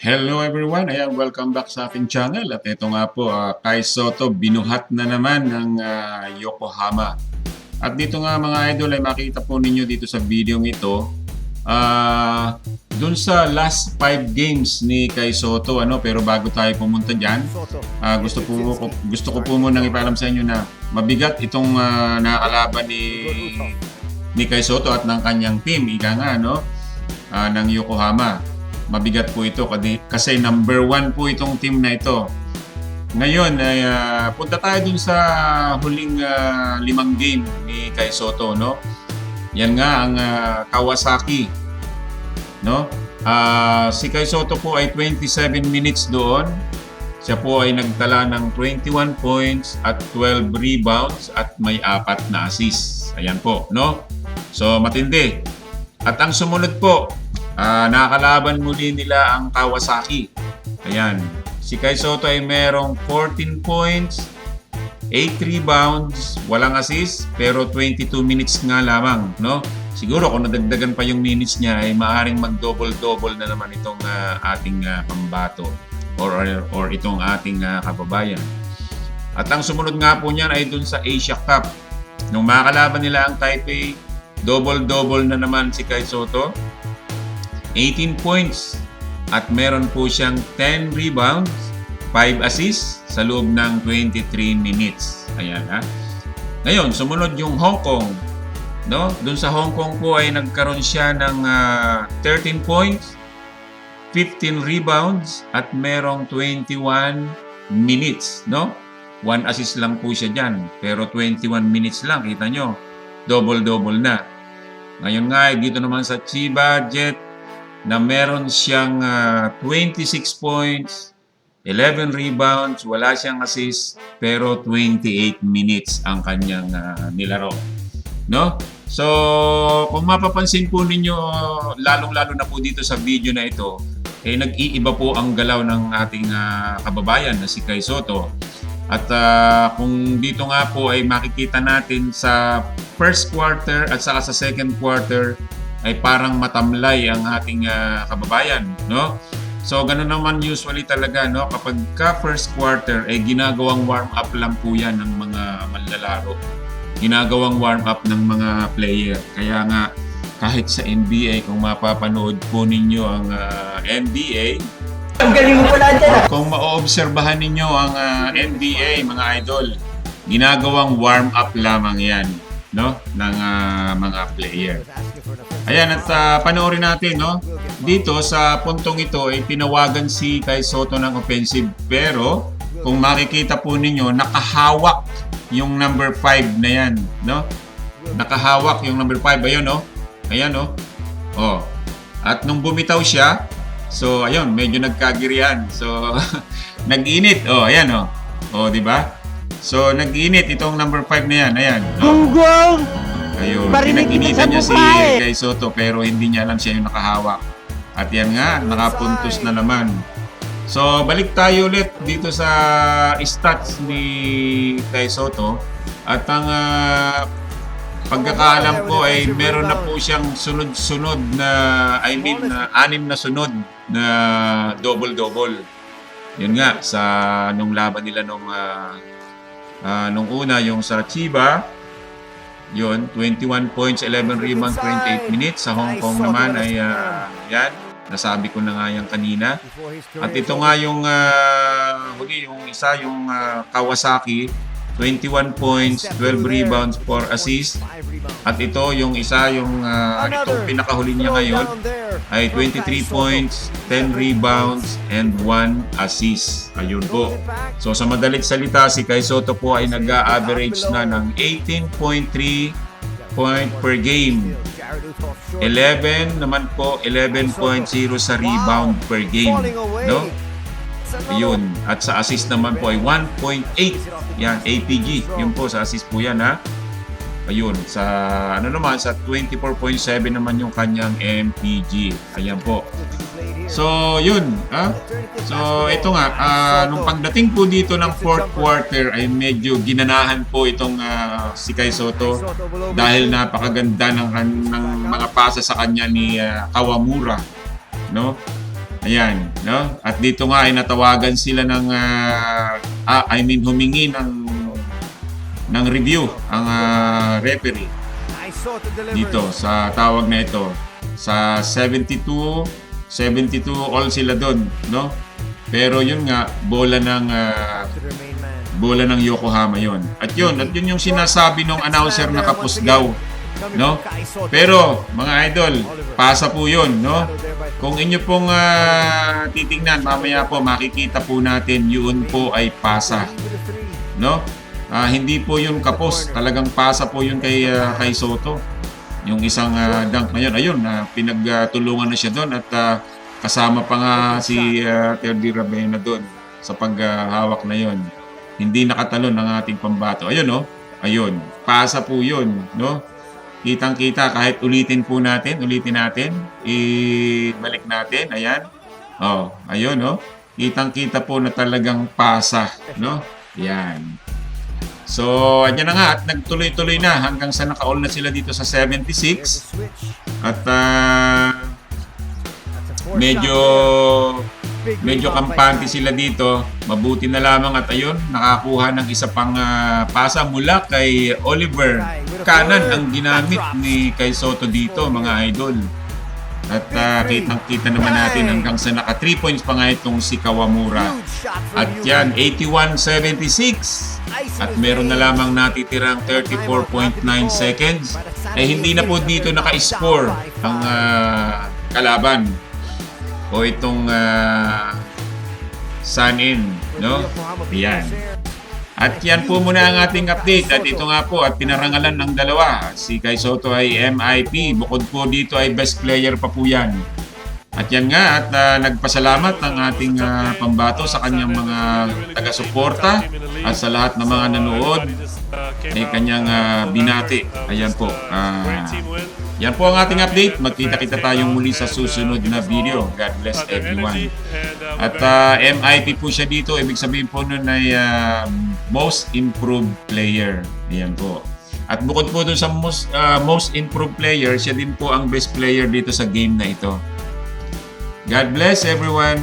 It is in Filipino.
Hello everyone, ayan, welcome back sa aking channel. At ito nga po, Kai Sotto binuhat na naman ng Yokohama. At dito nga mga idol ay makita po ninyo dito sa video ito, dun sa last 5 games ni Kai Sotto, pero bago tayo pumunta dyan, gusto ko po munang ipaalam sa inyo na mabigat itong nakalaban ni Kai Sotto at ng kanyang team, ng Yokohama. Mabigat po ito kasi number 1 po itong team na ito. Ngayon ay punta tayo dun sa huling 5 game ni Kai Sotto, no? Yan nga ang Kawasaki, no? Si Kai Sotto po ay 27 minutes doon. Siya po ay nagtala ng 21 points at 12 rebounds at may 4 na assists. Ayan po, no? So matindi. At ang sumunod po, nakakalaban muli nila ang Kawasaki. Ayan. Si Kai Sotto ay merong 14 points, 8 rebounds, walang assist, pero 22 minutes nga lamang, no? Siguro kung nadagdagan pa yung minutes niya ay maaaring mag-double-double na naman itong ating pambato or itong ating kababayan. At ang sumunod nga po niyan ay dun sa Asia Cup. Nung makakalaban nila ang Taipei, double-double na naman si Kai Sotto. 18 points at meron po siyang 10 rebounds, 5 assists sa loob ng 23 minutes. Ayan ha. Ngayon, sumunod yung Hong Kong. No? Doon sa Hong Kong po ay nagkaroon siya ng 13 points, 15 rebounds at merong 21 minutes. No? 1 assist lang po siya dyan. Pero 21 minutes lang, kita nyo. Double-double na. Ngayon nga, dito naman sa Chiba Jet, na meron siyang 26 points, 11 rebounds, wala siyang assist, pero 28 minutes ang kanyang nilaro. No? So, kung mapapansin po ninyo, lalong-lalo na po dito sa video na ito, nag-iiba po ang galaw ng ating kababayan na si Kai Sotto. At kung dito nga po ay makikita natin sa first quarter at saka sa second quarter, ay parang matamlay ang ating kababayan, no? So, ganun naman usually talaga, no? Kapag first quarter, ay ginagawang warm-up lang po yan ng mga manlalaro. Ginagawang warm-up ng mga player. Kaya nga, kahit sa NBA, kung mapapanood po ninyo ang NBA, ang galing mo pala dyan. Kung maoobserbahan ninyo ang NBA, mga idol, ginagawang warm-up lamang yan, no? Ng mga player. Ayan, at panoorin natin, no? Dito sa puntong ito ay tinawagan si Kai Sotto ng offensive. Pero kung makikita po ninyo, nakahawak yung number 5 na yan, no? Nakahawak yung number 5. Ayun, no? Ayan, no? Oh. At nung bumitaw siya, so ayun, medyo nagkagirian. So nag-init. Oh, ayan, oh. Oh, di ba? So nag-init itong number 5 na yan. Ayan. Oh. Ayun, pinag-initan niya si Kai Sotto pero hindi niya alam siya yung nakahawak. At yan nga, nakapuntos na naman. So, balik tayo ulit dito sa stats ni Kai Sotto. At ang pagkakaalam ko ay meron na po siyang sunod-sunod na, 6 na sunod na double-double. Yun nga, sa nung laban nila nung una, yung sa Chiba, yun, 21 points, 11 rebounds, 28 minutes. Sa Hong Kong naman ay yan, nasabi ko na nga yan kanina. At ito nga yung huli, yung isa, yung Kawasaki, 21 points, 12 rebounds, 4 assists. At ito yung isa, yung itong pinakahuli niya ngayon ay 23 points, 10 rebounds, and 1 assist. Ayun po. So sa madalit salita, si Kai Sotto po ay nag-a-average na ng 18.3 point per game. 11 naman po, 11.0 sa rebound per game. No? Ayun. At sa assist naman po ay 1.8. Yan, APG. Yun po, sa assist po yan, ha? Ayun, sa sa 24.7 naman yung kanyang MPG. Ayan po. So, yun. So, ito nga, nung pagdating po dito ng fourth quarter ay medyo ginanahan po itong si Kai Sotto dahil napakaganda ng mga pasa sa kanya ni Kawamura, no? Ayan, no? At dito nga ay natawagan sila ng humingi ng review ang referee dito sa tawag na ito. Sa 72 all sila doon, no? Pero yun nga, bola ng Yokohama yon. At yun yung sinasabi ng announcer na kapos daw, no? Pero mga idol, pasa po yun, no? Kung inyo pong titingnan, mamaya po makikita po natin yun po ay pasa, no? Hindi po yun kapos, talagang pasa po yun kay Soto. Yung isang dunk na yun, ayun, pinagtulungan na siya doon at kasama pa nga si Terdy Ravena doon sa paghawak na yun. Hindi nakatalon ang ating pambato. Ayun, no? Ayun, pasa po yun, no? Kitang-kita kahit ulitin natin, ibalik natin, ayan. Oh, ayun, no? Kitang-kita po na talagang pasa, no? Yan. So, andyan na nga at nagtuloy-tuloy na hanggang sa naka-all na sila dito sa 76. At medyo kampante sila dito. Mabuti na lamang at ayun, nakakuha ng isa pang pasa mula kay Oliver. Kanan ang ginamit ni kay Soto dito, mga idol. At kitang-kita naman natin hanggang sa naka 3 points pa nga itong si Kawamura. At yan, 81-76. At meron na lamang natitirang 34.9 seconds. Hindi na po dito naka-score ang kalaban. O itong Sun-In, no? Yan. At yan po muna ang ating update. At ito nga po, at pinarangalan ng dalawa. Si Kai Soto ay MIP. Bukod po dito ay best player pa po yan. At yan nga, at nagpasalamat ng ating pambato sa kanyang mga taga-suporta at sa lahat ng mga nanood ay kanyang binati. Ayan po. Yan po ang ating update. Magkita-kita tayong muli sa susunod na video. God bless everyone. At MIP po siya dito. Ibig sabihin po nun ay most improved player. Ayan po. At bukod po dun sa most improved player, siya din po ang best player dito sa game na ito. God bless everyone.